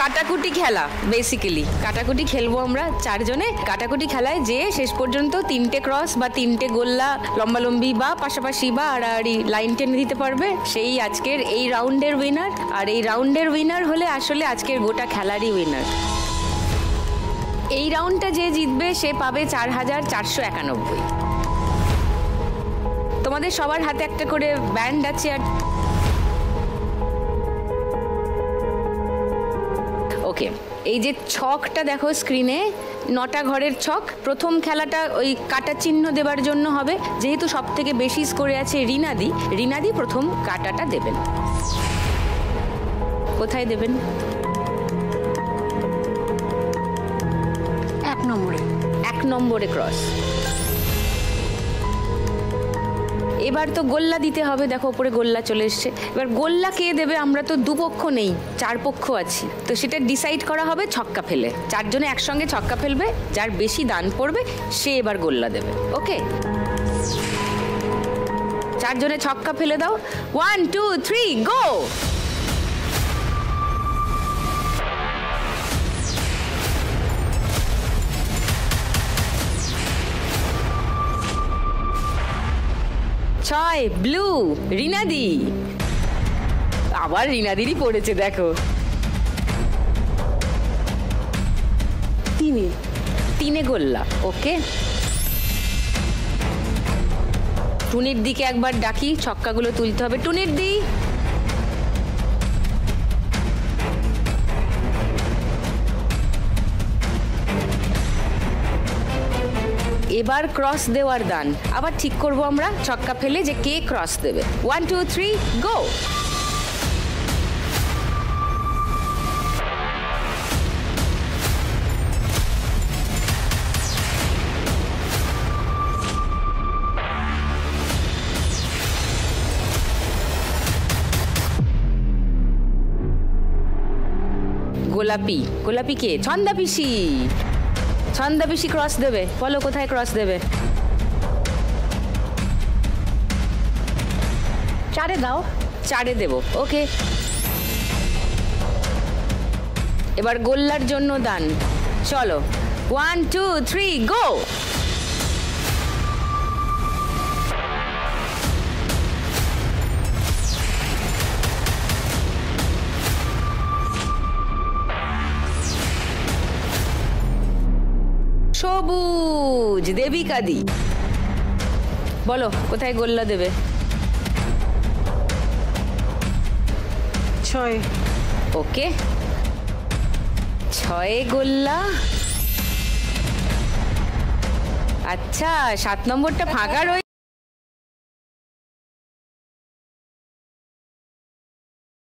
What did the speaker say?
কাটাকুটি খেলা, বেসিক্যালি কাটাকুটি খেলবো আমরা চারজনে। কাটাকুটি খেলায় যে শেষ পর্যন্ত 3টে ক্রস বা 3টে গোল্লা লম্বালম্বি বা পাশাপাশি বা আড়াআড়ি লাইন টেনে দিতে পারবে, সেই আজকের এই রাউন্ডের উইনার। আর এই রাউন্ডের উইনার হলে আসলে আজকের গোটা খেলারই উইনার। এই রাউন্ডটা যে জিতবে সে পাবে 4,491। তোমাদের সবার হাতে একটা করে ব্যান্ড আছে। আর ওকে, এই যে ছকটা দেখো স্ক্রিনে, 9টা ঘরের ছক। প্রথম খেলাটা ওই কাটা চিহ্ন দেবার জন্য হবে, যেহেতু সব থেকে বেশি স্কোরে আছে রিনাদি। রিনাদি প্রথম কাটাটা দেবেন। কোথায় দেবেন? 1 নম্বরে ক্রস। এবার তো গোল্লা দিতে হবে, দেখো উপরে গোল্লা চলে এসছে। এবার গোল্লা কে দেবে? আমরা তো দুপক্ষ নেই, 4 পক্ষ আছি, তো সেটা ডিসাইড করা হবে ছক্কা ফেলে। 4 জনে একসঙ্গে ছক্কা ফেলবে, যার বেশি দান পড়বে সে এবার গোল্লা দেবে। ওকে, 4 জনে ছক্কা ফেলে দাও। 1 2 3 গো। ছয় ব্লু, রিনাদি। আবার রিনাদিরই পড়েছে দেখো। 3 গোল্লা। ওকে, টুনির দিকে একবার ডাকি, ছক্কাগুলো তুলতে হবে। টুনির দি, এবার ক্রস দেওয়ার দান আবার ঠিক করব আমরা ছক্কা ফেলে, যে কে ক্রস দেবে। 1 2 3 গো। গোলাপি। গোলাপি কে? ছন্দা পিসি। ছন্দা পিসি ক্রস দেবে। বলো কোথায় ক্রস দেবে? 4-এ দাও। 4-এ দেবো। ওকে, এবার গোল্লার জন্য দান। চলো 1 2 3 গো। সবুজ, দেবিকা দি। বলো কোথায় গোল্লা দেবে? 6। ওকে, 6-এ গোল্লা। আচ্ছা, 7 নম্বরটা ফাঁকা রয়েছে।